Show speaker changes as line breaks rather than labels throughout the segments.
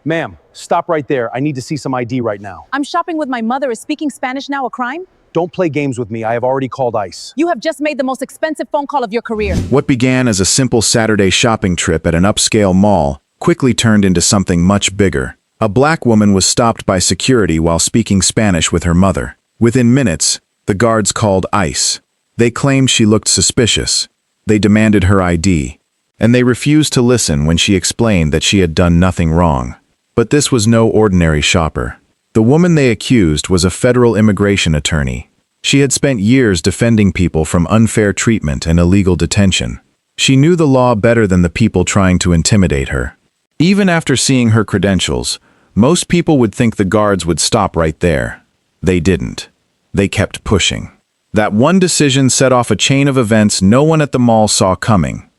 Ma'am, stop right there. I need to see some ID right now.
I'm shopping with my mother. Is speaking Spanish now a crime?
Don't play games with me. I have already called ICE.
You have just made the most expensive phone call of your career.
What began as a simple Saturday shopping trip at an upscale mall quickly turned into something much bigger. A black woman was stopped by security while speaking Spanish with her mother. Within minutes, the guards called ICE. They claimed she looked suspicious. They demanded her ID. And they refused to listen when she explained that she had done nothing wrong. But this was no ordinary shopper. The woman they accused was a federal immigration attorney. She had spent years defending people from unfair treatment and illegal detention. She knew the law better than the people trying to intimidate her. Even after seeing her credentials, most people would think the guards would stop right there. They didn't. They kept pushing. That one decision set off a chain of events no one at the mall saw coming.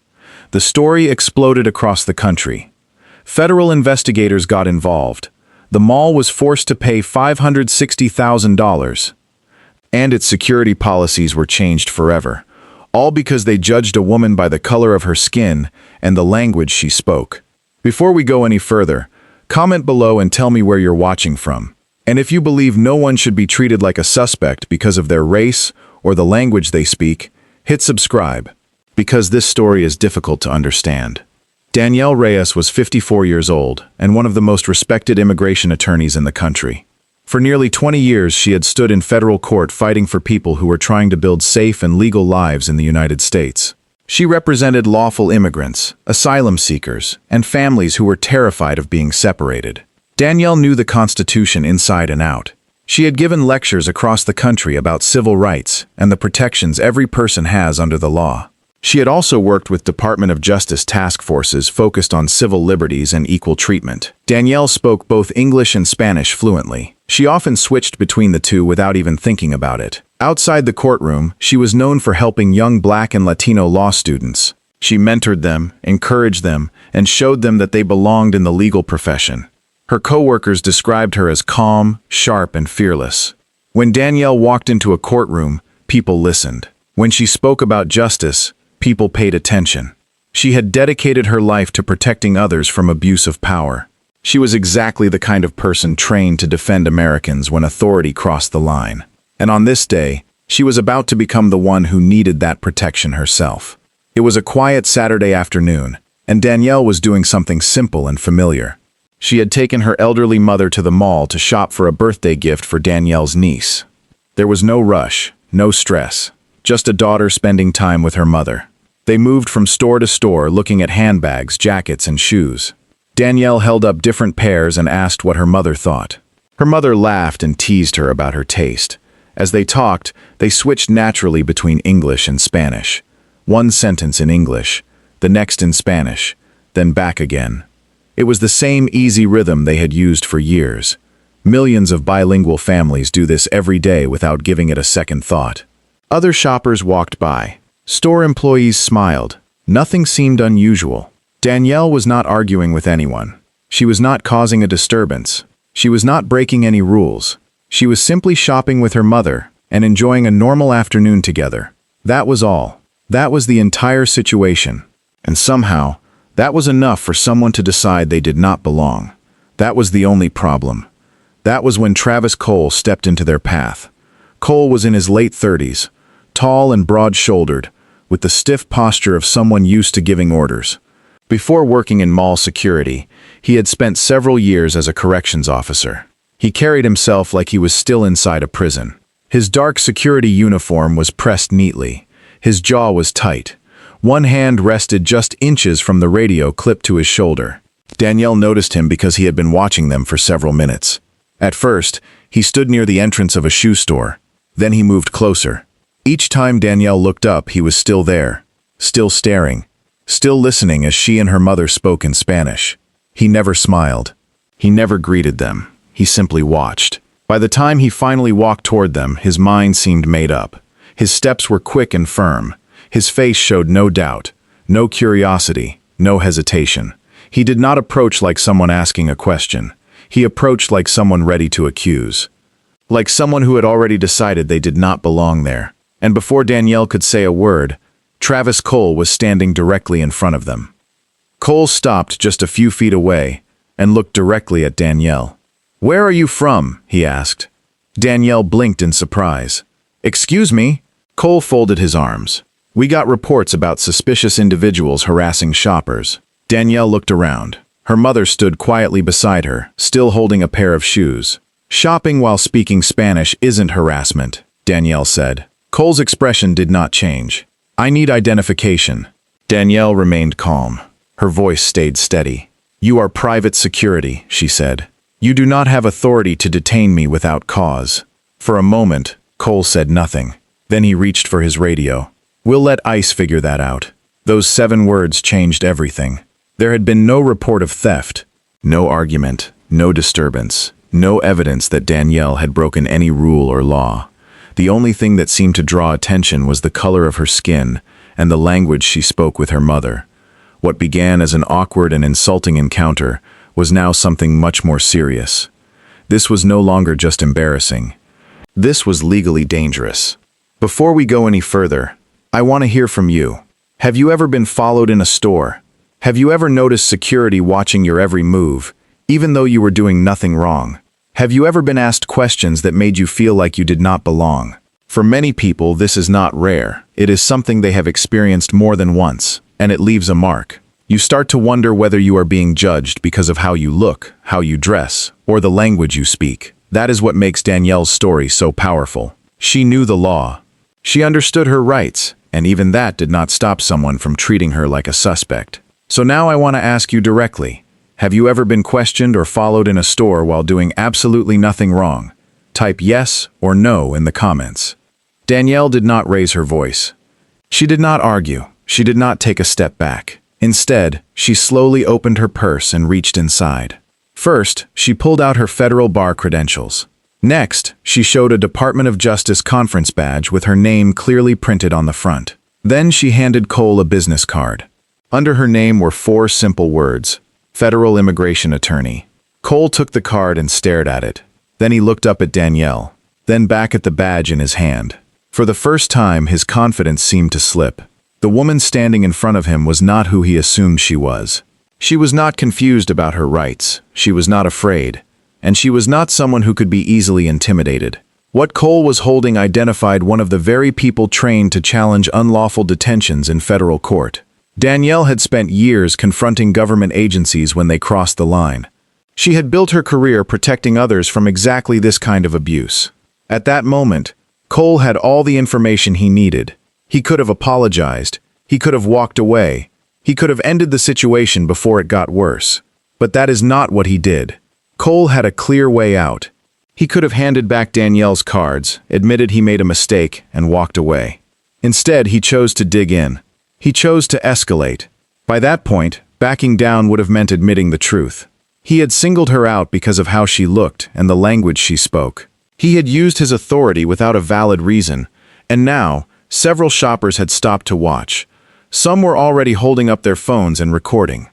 The story exploded across the country. Federal investigators got involved. The mall was forced to pay $560,000. And its security policies were changed forever. All because they judged a woman by the color of her skin and the language she spoke. Before we go any further, comment below and tell me where you're watching from. And if you believe no one should be treated like a suspect because of their race or the language they speak, hit subscribe, because this story is difficult to understand. Danielle Reyes was 54 years old and one of the most respected immigration attorneys in the country. For nearly 20 years, she had stood in federal court fighting for people who were trying to build safe and legal lives in the United States. She represented lawful immigrants, asylum seekers, and families who were terrified of being separated. Danielle knew the Constitution inside and out. She had given lectures across the country about civil rights and the protections every person has under the law. She had also worked with Department of Justice task forces focused on civil liberties and equal treatment. Danielle spoke both English and Spanish fluently. She often switched between the two without even thinking about it. Outside the courtroom, she was known for helping young Black and Latino law students. She mentored them, encouraged them, and showed them that they belonged in the legal profession. Her co-workers described her as calm, sharp, and fearless. When Danielle walked into a courtroom, people listened. When she spoke about justice, people paid attention. She had dedicated her life to protecting others from abuse of power. She was exactly the kind of person trained to defend Americans when authority crossed the line. And on this day, she was about to become the one who needed that protection herself. It was a quiet Saturday afternoon, and Danielle was doing something simple and familiar. She had taken her elderly mother to the mall to shop for a birthday gift for Danielle's niece. There was no rush, no stress, just a daughter spending time with her mother. They moved from store to store looking at handbags, jackets, and shoes. Danielle held up different pairs and asked what her mother thought. Her mother laughed and teased her about her taste. As they talked, they switched naturally between English and Spanish. One sentence in English, the next in Spanish, then back again. It was the same easy rhythm they had used for years. Millions of bilingual families do this every day without giving it a second thought. Other shoppers walked by. Store employees smiled. Nothing seemed unusual. Danielle was not arguing with anyone. She was not causing a disturbance. She was not breaking any rules. She was simply shopping with her mother and enjoying a normal afternoon together. That was all. That was the entire situation. And somehow, that was enough for someone to decide they did not belong. That was the only problem. That was when Travis Cole stepped into their path. Cole was in his late 30s, tall and broad-shouldered, with the stiff posture of someone used to giving orders. Before working in mall security, he had spent several years as a corrections officer. He carried himself like he was still inside a prison. His dark security uniform was pressed neatly. His jaw was tight. One hand rested just inches from the radio clipped to his shoulder. Danielle noticed him because he had been watching them for several minutes. At first, he stood near the entrance of a shoe store. Then he moved closer. Each time Danielle looked up, he was still there, still staring, still listening as she and her mother spoke in Spanish. He never smiled. He never greeted them. He simply watched. By the time he finally walked toward them, his mind seemed made up. His steps were quick and firm. His face showed no doubt, no curiosity, no hesitation. He did not approach like someone asking a question. He approached like someone ready to accuse. Like someone who had already decided they did not belong there. And before Danielle could say a word, Travis Cole was standing directly in front of them. Cole stopped just a few feet away, and looked directly at Danielle. "Where are you from?" he asked. Danielle blinked in surprise. "Excuse me?" Cole folded his arms. "We got reports about suspicious individuals harassing shoppers." Danielle looked around. Her mother stood quietly beside her, still holding a pair of shoes. "Shopping while speaking Spanish isn't harassment," Danielle said. Cole's expression did not change. "I need identification." Danielle remained calm. Her voice stayed steady. "You are private security," she said. "You do not have authority to detain me without cause." For a moment, Cole said nothing. Then he reached for his radio. "We'll let ICE figure that out." Those 7 words changed everything. There had been no report of theft, no argument, no disturbance, no evidence that Danielle had broken any rule or law. The only thing that seemed to draw attention was the color of her skin and the language she spoke with her mother. What began as an awkward and insulting encounter was now something much more serious. This was no longer just embarrassing. This was legally dangerous. Before we go any further, I want to hear from you. Have you ever been followed in a store? Have you ever noticed security watching your every move, even though you were doing nothing wrong? Have you ever been asked questions that made you feel like you did not belong? For many people, this is not rare. It is something they have experienced more than once, and it leaves a mark. You start to wonder whether you are being judged because of how you look, how you dress, or the language you speak. That is what makes Danielle's story so powerful. She knew the law. She understood her rights, and even that did not stop someone from treating her like a suspect. So now I want to ask you directly, have you ever been questioned or followed in a store while doing absolutely nothing wrong? Type yes or no in the comments. Danielle did not raise her voice. She did not argue. She did not take a step back. Instead, she slowly opened her purse and reached inside. First, she pulled out her federal bar credentials. Next, she showed a Department of Justice conference badge with her name clearly printed on the front. Then she handed Cole a business card. Under her name were 4 simple words: Federal Immigration Attorney. Cole took the card and stared at it. Then he looked up at Danielle, then back at the badge in his hand. For the first time, his confidence seemed to slip. The woman standing in front of him was not who he assumed she was. She was not confused about her rights. She was not afraid. And she was not someone who could be easily intimidated. What Cole was holding identified one of the very people trained to challenge unlawful detentions in federal court. Danielle had spent years confronting government agencies when they crossed the line. She had built her career protecting others from exactly this kind of abuse. At that moment, Cole had all the information he needed. He could have apologized. He could have walked away. He could have ended the situation before it got worse. But that is not what he did. Cole had a clear way out. He could have handed back Danielle's cards, admitted he made a mistake, and walked away. Instead, he chose to dig in. He chose to escalate. By that point, backing down would have meant admitting the truth. He had singled her out because of how she looked and the language she spoke. He had used his authority without a valid reason, and now, several shoppers had stopped to watch. Some were already holding up their phones and recording.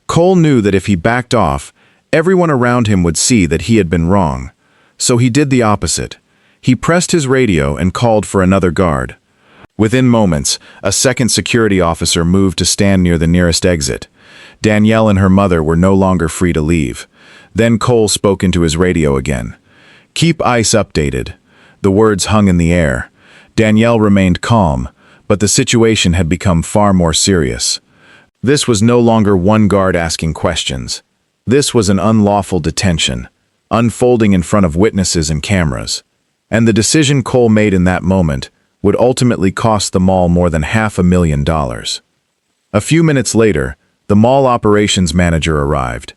Cole knew that if he backed off, everyone around him would see that he had been wrong. So he did the opposite. He pressed his radio and called for another guard. Within moments, a second security officer moved to stand near the nearest exit. Danielle and her mother were no longer free to leave. Then Cole spoke into his radio again. "Keep ICE updated." The words hung in the air. Danielle remained calm, but the situation had become far more serious. This was no longer one guard asking questions. This was an unlawful detention, unfolding in front of witnesses and cameras. And the decision Cole made in that moment would ultimately cost the mall more than $500,000. A few minutes later, the mall operations manager arrived.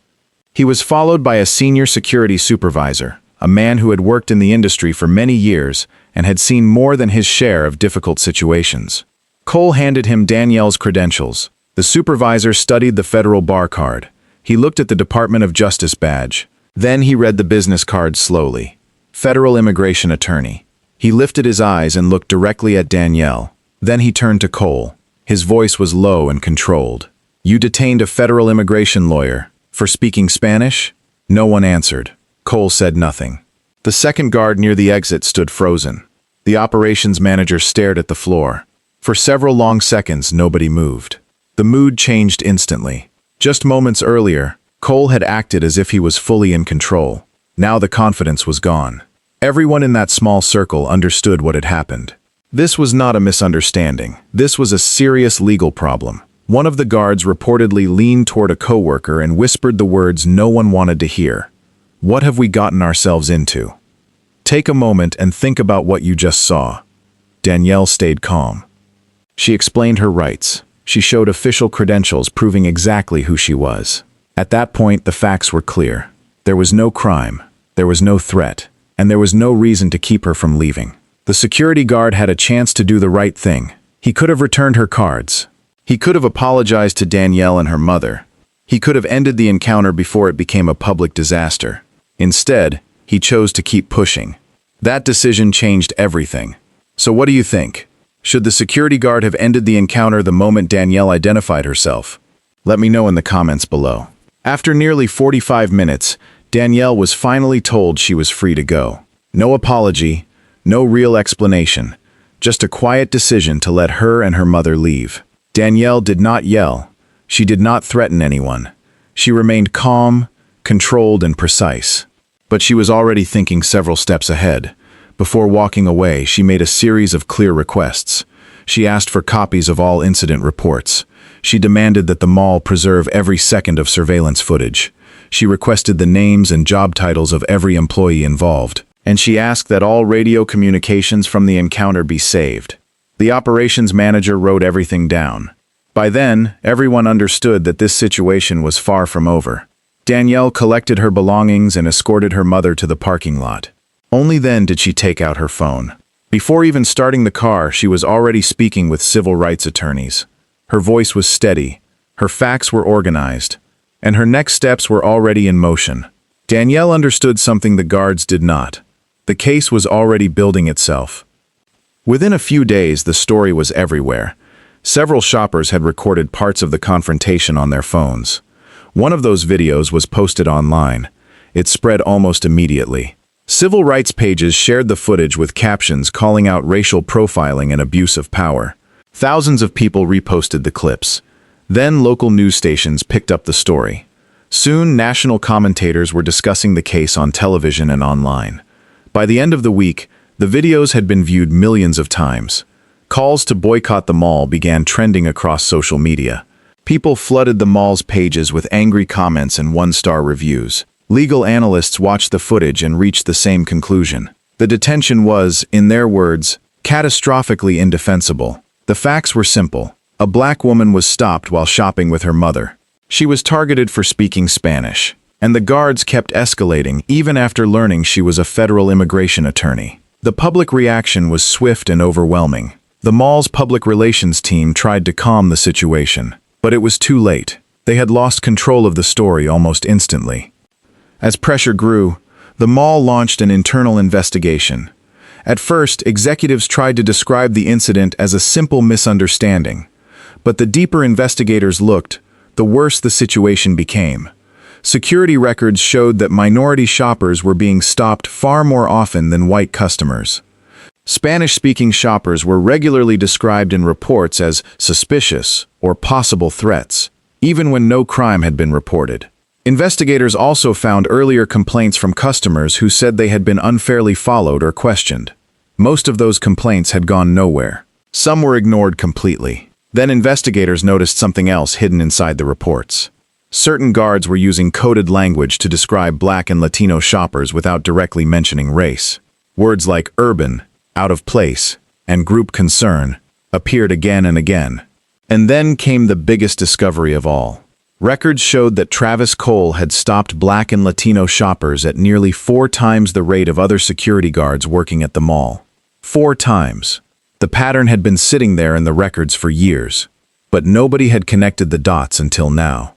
He was followed by a senior security supervisor, a man who had worked in the industry for many years and had seen more than his share of difficult situations. Cole handed him Danielle's credentials. The supervisor studied the federal bar card. He looked at the Department of Justice badge. Then he read the business card slowly. Federal Immigration Attorney. He lifted his eyes and looked directly at Danielle. Then he turned to Cole. His voice was low and controlled. "You detained a federal immigration lawyer for speaking Spanish?" No one answered. Cole said nothing. The second guard near the exit stood frozen. The operations manager stared at the floor. For several long seconds, nobody moved. The mood changed instantly. Just moments earlier, Cole had acted as if he was fully in control. Now the confidence was gone. Everyone in that small circle understood what had happened. This was not a misunderstanding. This was a serious legal problem. One of the guards reportedly leaned toward a coworker and whispered the words no one wanted to hear. What have we gotten ourselves into? Take a moment and think about what you just saw. Danielle stayed calm. She explained her rights. She showed official credentials proving exactly who she was. At that point, the facts were clear. There was no crime, there was no threat, and there was no reason to keep her from leaving. The security guard had a chance to do the right thing. He could have returned her cards. He could have apologized to Danielle and her mother. He could have ended the encounter before it became a public disaster. Instead, he chose to keep pushing. That decision changed everything. So what do you think? Should the security guard have ended the encounter the moment Danielle identified herself? Let me know in the comments below. After nearly 45 minutes, Danielle was finally told she was free to go. No apology, no real explanation, just a quiet decision to let her and her mother leave. Danielle did not yell. She did not threaten anyone. She remained calm, controlled, and precise. But she was already thinking several steps ahead. Before walking away, she made a series of clear requests. She asked for copies of all incident reports. She demanded that the mall preserve every second of surveillance footage. She requested the names and job titles of every employee involved. And she asked that all radio communications from the encounter be saved. The operations manager wrote everything down. By then, everyone understood that this situation was far from over. Danielle collected her belongings and escorted her mother to the parking lot. Only then did she take out her phone. Before even starting the car, she was already speaking with civil rights attorneys. Her voice was steady, her facts were organized, and her next steps were already in motion. Danielle understood something the guards did not. The case was already building itself. Within a few days, the story was everywhere. Several shoppers had recorded parts of the confrontation on their phones. One of those videos was posted online. It spread almost immediately. Civil rights pages shared the footage with captions calling out racial profiling and abuse of power. Thousands of people reposted the clips. Then local news stations picked up the story. Soon, national commentators were discussing the case on television and online. By the end of the week, the videos had been viewed millions of times. Calls to boycott the mall began trending across social media. People flooded the mall's pages with angry comments and one-star reviews. Legal analysts watched the footage and reached the same conclusion. The detention was, in their words, catastrophically indefensible. The facts were simple. A black woman was stopped while shopping with her mother. She was targeted for speaking Spanish, and the guards kept escalating even after learning she was a federal immigration attorney. The public reaction was swift and overwhelming. The mall's public relations team tried to calm the situation, but it was too late. They had lost control of the story almost instantly. As pressure grew, the mall launched an internal investigation. At first, executives tried to describe the incident as a simple misunderstanding. But the deeper investigators looked, the worse the situation became. Security records showed that minority shoppers were being stopped far more often than white customers. Spanish-speaking shoppers were regularly described in reports as suspicious or possible threats, even when no crime had been reported. Investigators also found earlier complaints from customers who said they had been unfairly followed or questioned. Most of those complaints had gone nowhere. Some were ignored completely. Then investigators noticed something else hidden inside the reports. Certain guards were using coded language to describe Black and Latino shoppers without directly mentioning race. Words like urban, out of place, and group concern appeared again and again. And then came the biggest discovery of all. Records showed that Travis Cole had stopped Black and Latino shoppers at nearly 4 times the rate of other security guards working at the mall. 4 times. The pattern had been sitting there in the records for years, but nobody had connected the dots until now.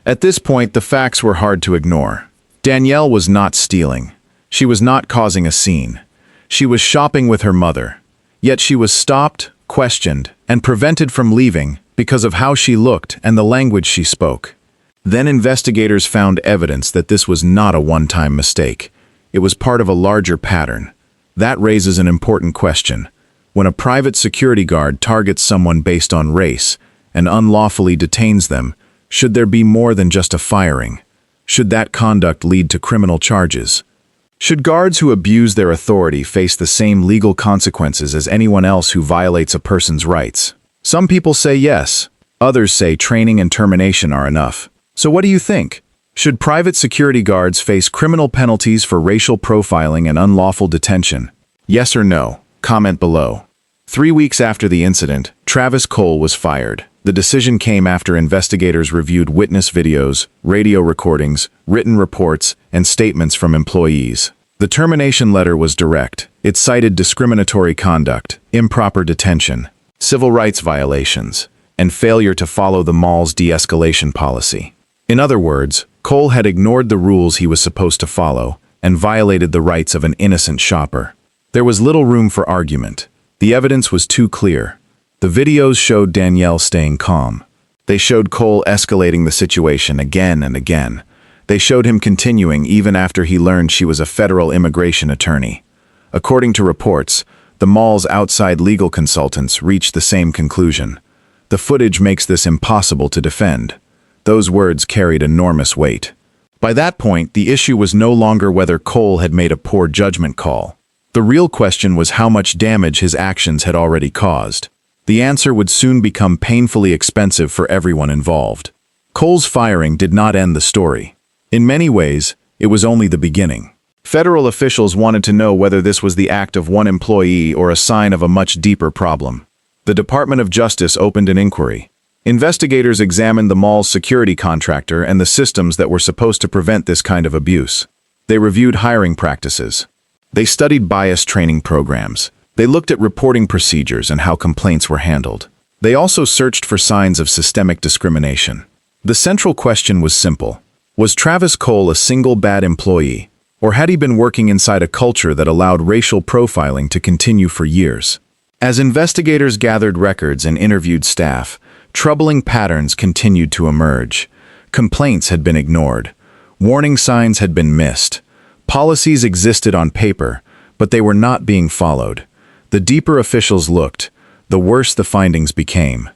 At this point, the facts were hard to ignore. Danielle was not stealing. She was not causing a scene. She was shopping with her mother. Yet she was stopped, questioned, and prevented from leaving because of how she looked and the language she spoke. Then investigators found evidence that this was not a one-time mistake. It was part of a larger pattern. That raises an important question. When a private security guard targets someone based on race and unlawfully detains them, Should there be more than just a firing? Should that conduct lead to criminal charges? Should guards who abuse their authority face the same legal consequences as anyone else who violates a person's rights? Some people say yes. Others say training and termination are enough. So what do you think? Should private security guards face criminal penalties for racial profiling and unlawful detention? Yes or no? Comment below. 3 weeks after the incident, Travis Cole was fired. The decision came after investigators reviewed witness videos, radio recordings, written reports, and statements from employees. The termination letter was direct. It cited discriminatory conduct, improper detention, civil rights violations, and failure to follow the mall's de-escalation policy. In other words, Cole had ignored the rules he was supposed to follow and violated the rights of an innocent shopper. There was little room for argument. The evidence was too clear. The videos showed Danielle staying calm. They showed Cole escalating the situation again and again. They showed him continuing even after he learned she was a federal immigration attorney. According to reports, the mall's outside legal consultants reached the same conclusion. The footage makes this impossible to defend. Those words carried enormous weight. By that point, the issue was no longer whether Cole had made a poor judgment call. The real question was how much damage his actions had already caused. The answer would soon become painfully expensive for everyone involved. Cole's firing did not end the story. In many ways, it was only the beginning. Federal officials wanted to know whether this was the act of one employee or a sign of a much deeper problem. The Department of Justice opened an inquiry. Investigators examined the mall's security contractor and the systems that were supposed to prevent this kind of abuse. They reviewed hiring practices. They studied bias training programs. They looked at reporting procedures and how complaints were handled. They also searched for signs of systemic discrimination. The central question was simple. Was Travis Cole a single bad employee, or had he been working inside a culture that allowed racial profiling to continue for years? As investigators gathered records and interviewed staff, troubling patterns continued to emerge. Complaints had been ignored. Warning signs had been missed. Policies existed on paper, but they were not being followed. The deeper officials looked, the worse the findings became.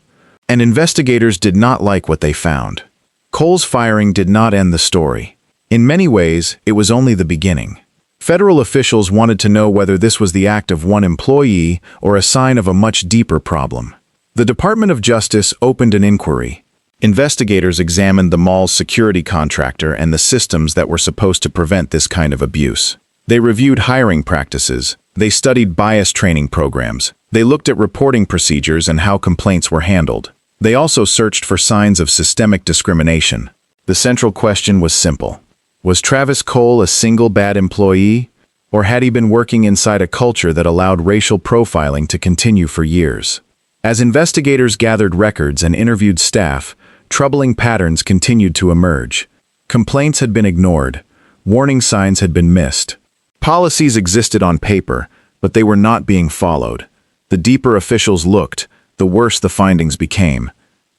And investigators did not like what they found. Cole's firing did not end the story. In many ways, it was only the beginning. Federal officials wanted to know whether this was the act of one employee or a sign of a much deeper problem. The Department of Justice opened an inquiry. Investigators examined the mall's security contractor and the systems that were supposed to prevent this kind of abuse. They reviewed hiring practices. They studied bias training programs. They looked at reporting procedures and how complaints were handled. They also searched for signs of systemic discrimination. The central question was simple. Was Travis Cole a single bad employee, or had he been working inside a culture that allowed racial profiling to continue for years? As investigators gathered records and interviewed staff, troubling patterns continued to emerge. Complaints had been ignored. Warning signs had been missed. Policies existed on paper, but they were not being followed. The deeper officials looked, the worse the findings became,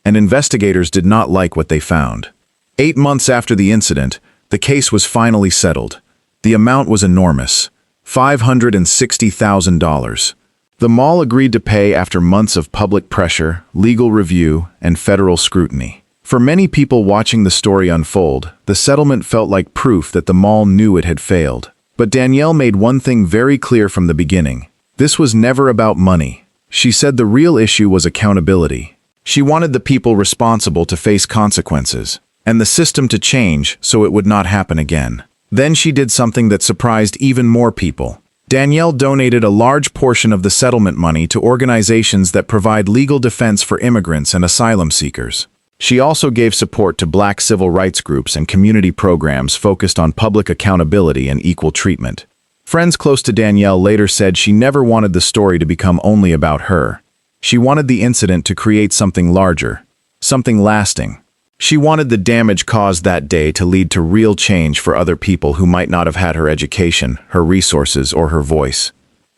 and investigators did not like what they found. 8 months after the incident, the case was finally settled. The amount was enormous, $560,000. The mall agreed to pay after months of public pressure, legal review, and federal scrutiny. For many people watching the story unfold, the settlement felt like proof that the mall knew it had failed. But Danielle made one thing very clear from the beginning. This was never about money. She said the real issue was accountability. She wanted the people responsible to face consequences, and the system to change so it would not happen again. Then she did something that surprised even more people. Danielle donated a large portion of the settlement money to organizations that provide legal defense for immigrants and asylum seekers. She also gave support to Black civil rights groups and community programs focused on public accountability and equal treatment. Friends close to Danielle later said she never wanted the story to become only about her. She wanted the incident to create something larger, something lasting. She wanted the damage caused that day to lead to real change for other people who might not have had her education, her resources, or her voice.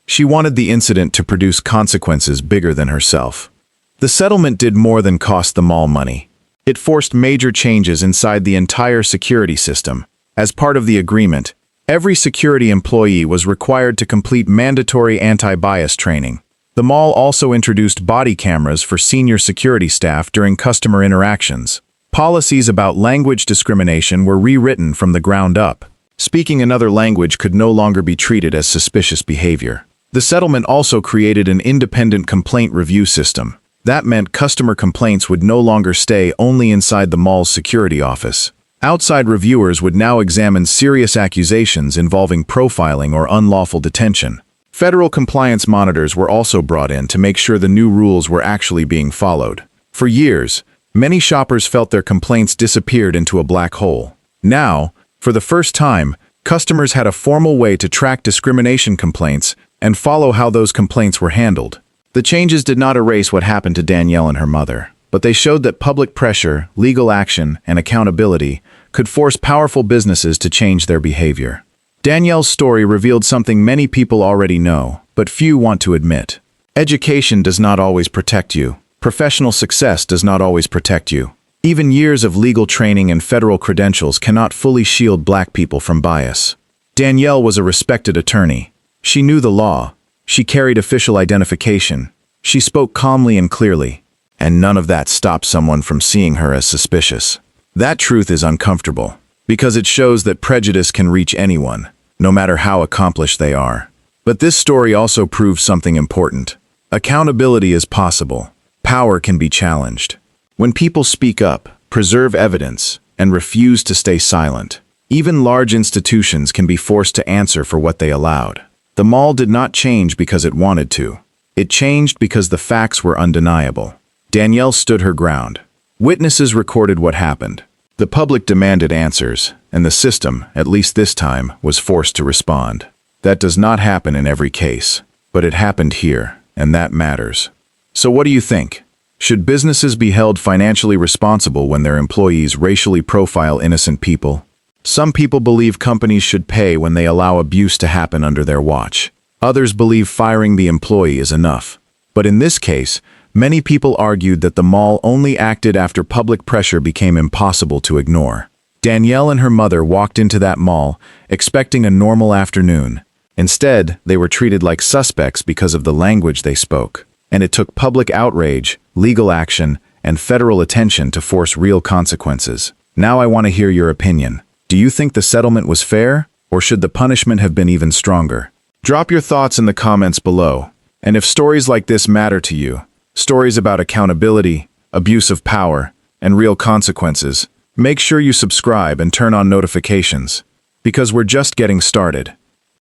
She wanted the incident to produce consequences bigger than herself. The settlement did more than cost the mall money. It forced major changes inside the entire security system. As part of the agreement, every security employee was required to complete mandatory anti-bias training. The mall also introduced body cameras for senior security staff during customer interactions. Policies about language discrimination were rewritten from the ground up. Speaking another language could no longer be treated as suspicious behavior. The settlement also created an independent complaint review system. That meant customer complaints would no longer stay only inside the mall's security office. Outside reviewers would now examine serious accusations involving profiling or unlawful detention. Federal compliance monitors were also brought in to make sure the new rules were actually being followed. For years, many shoppers felt their complaints disappeared into a black hole. Now, for the first time, customers had a formal way to track discrimination complaints and follow how those complaints were handled. The changes did not erase what happened to Danielle and her mother, but they showed that public pressure, legal action, and accountability could force powerful businesses to change their behavior. Danielle's story revealed something many people already know, but few want to admit. Education does not always protect you. Professional success does not always protect you. Even years of legal training and federal credentials cannot fully shield Black people from bias. Danielle was a respected attorney. She knew the law. She carried official identification. She spoke calmly and clearly. And none of that stopped someone from seeing her as suspicious. That truth is uncomfortable, because it shows that prejudice can reach anyone, no matter how accomplished they are. But this story also proves something important. Accountability is possible. Power can be challenged. When people speak up, preserve evidence, and refuse to stay silent, even large institutions can be forced to answer for what they allowed. The mall did not change because it wanted to. It changed because the facts were undeniable. Danielle stood her ground. Witnesses recorded what happened. The public demanded answers, and the system, at least this time, was forced to respond. That does not happen in every case, but it happened here, and that matters. So what do you think? Should businesses be held financially responsible when their employees racially profile innocent people? Some people believe companies should pay when they allow abuse to happen under their watch. Others believe firing the employee is enough. But in this case, many people argued that the mall only acted after public pressure became impossible to ignore. Danielle and her mother walked into that mall, expecting a normal afternoon. Instead, they were treated like suspects because of the language they spoke. And it took public outrage, legal action, and federal attention to force real consequences. Now I want to hear your opinion. Do you think the settlement was fair, or should the punishment have been even stronger? Drop your thoughts in the comments below. And if stories like this matter to you, stories about accountability, abuse of power, and real consequences, make sure you subscribe and turn on notifications, because we're just getting started.